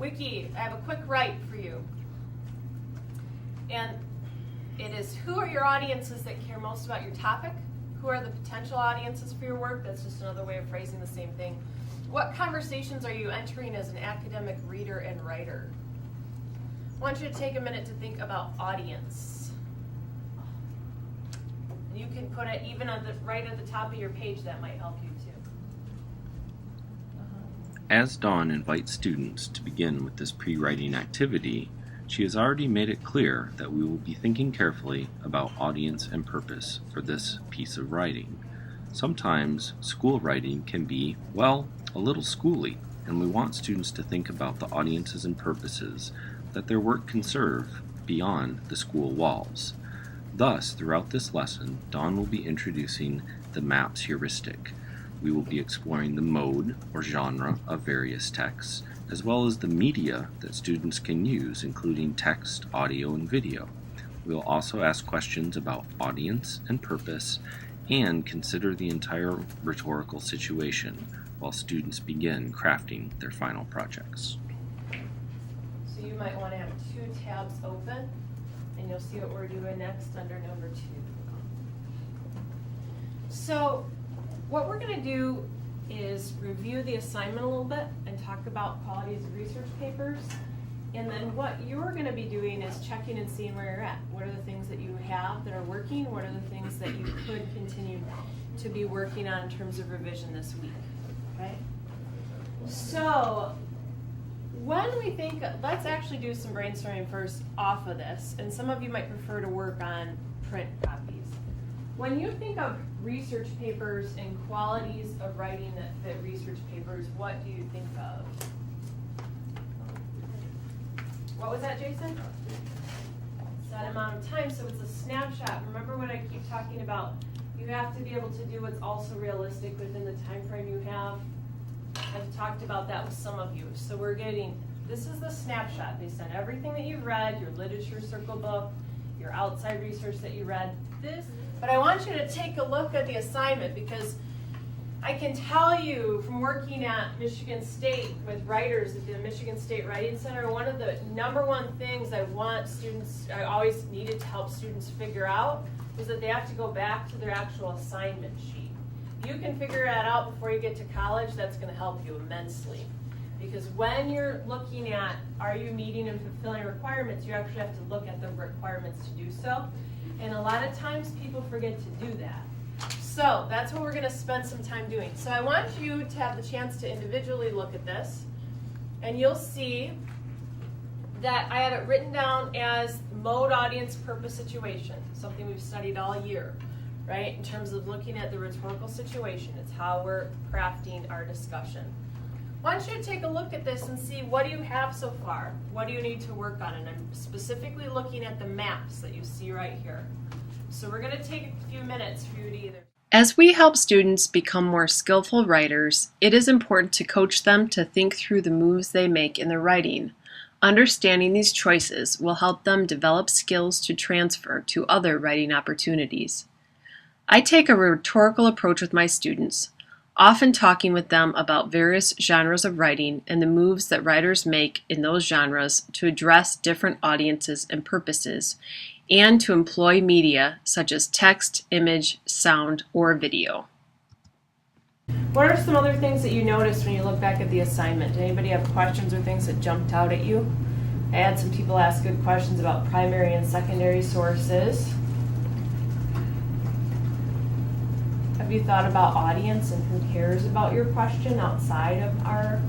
Wiki, I have a quick write for you. And it is, who are your audiences that care most about your topic? Who are the potential audiences for your work? That's just another way of phrasing the same thing. What conversations are you entering as an academic reader and writer? I want you to take a minute to think about audience. You can put it even on the right at the top of your page. That might help you too. As Dawn invites students to begin with this pre-writing activity, she has already made it clear that we will be thinking carefully about audience and purpose for this piece of writing. Sometimes school writing can be, well, a little schooly, and we want students to think about the audiences and purposes that their work can serve beyond the school walls. Thus, throughout this lesson, Dawn will be introducing the MAPS heuristic. We will be exploring the mode or genre of various texts, as well as the media that students can use, including text, audio, and video. We will also ask questions about audience and purpose, and consider the entire rhetorical situation while students begin crafting their final projects. So you might want to have 2 tabs open, and you'll see what we're doing next under number 2. So what we're going to do is review the assignment a little bit and talk about qualities of research papers. And then what you're going to be doing is checking and seeing where you're at. What are the things that you have that are working? What are the things that you could continue to be working on in terms of revision this week? Okay? So when we think, let's actually do some brainstorming first off of this. And some of you might prefer to work on print copies. When you think of research papers and qualities of writing that fit research papers, what do you think of? What was that, Jason? Set amount of time, so it's a snapshot. Remember when I keep talking about you have to be able to do what's also realistic within the time frame you have? I've talked about that with some of you. So we're getting, this is the snapshot based on everything that you've read, your literature circle book, your outside research that you read. But I want you to take a look at the assignment, because I can tell you from working at Michigan State with writers at the Michigan State Writing Center, one of the number one things I always needed to help students figure out is that they have to go back to their actual assignment sheet. You can figure that out before you get to college. That's going to help you immensely. Because when you're looking at, are you meeting and fulfilling requirements, you actually have to look at the requirements to do so. And a lot of times people forget to do that. So that's what we're going to spend some time doing. So I want you to have the chance to individually look at this. And you'll see that I have it written down as mode, audience, purpose, situation. Something we've studied all year, right? In terms of looking at the rhetorical situation. It's how we're crafting our discussion. I want you to take a look at this and see, what do you have so far? What do you need to work on? And I'm specifically looking at the maps that you see right here. So we're going to take a few minutes for you to either. As we help students become more skillful writers, it is important to coach them to think through the moves they make in their writing. Understanding these choices will help them develop skills to transfer to other writing opportunities. I take a rhetorical approach with my students, often talking with them about various genres of writing and the moves that writers make in those genres to address different audiences and purposes, and to employ media such as text, image, sound, or video. What are some other things that you noticed when you look back at the assignment? Did anybody have questions or things that jumped out at you? I had some people ask good questions about primary and secondary sources. Have you thought about audience and who cares about your question outside of our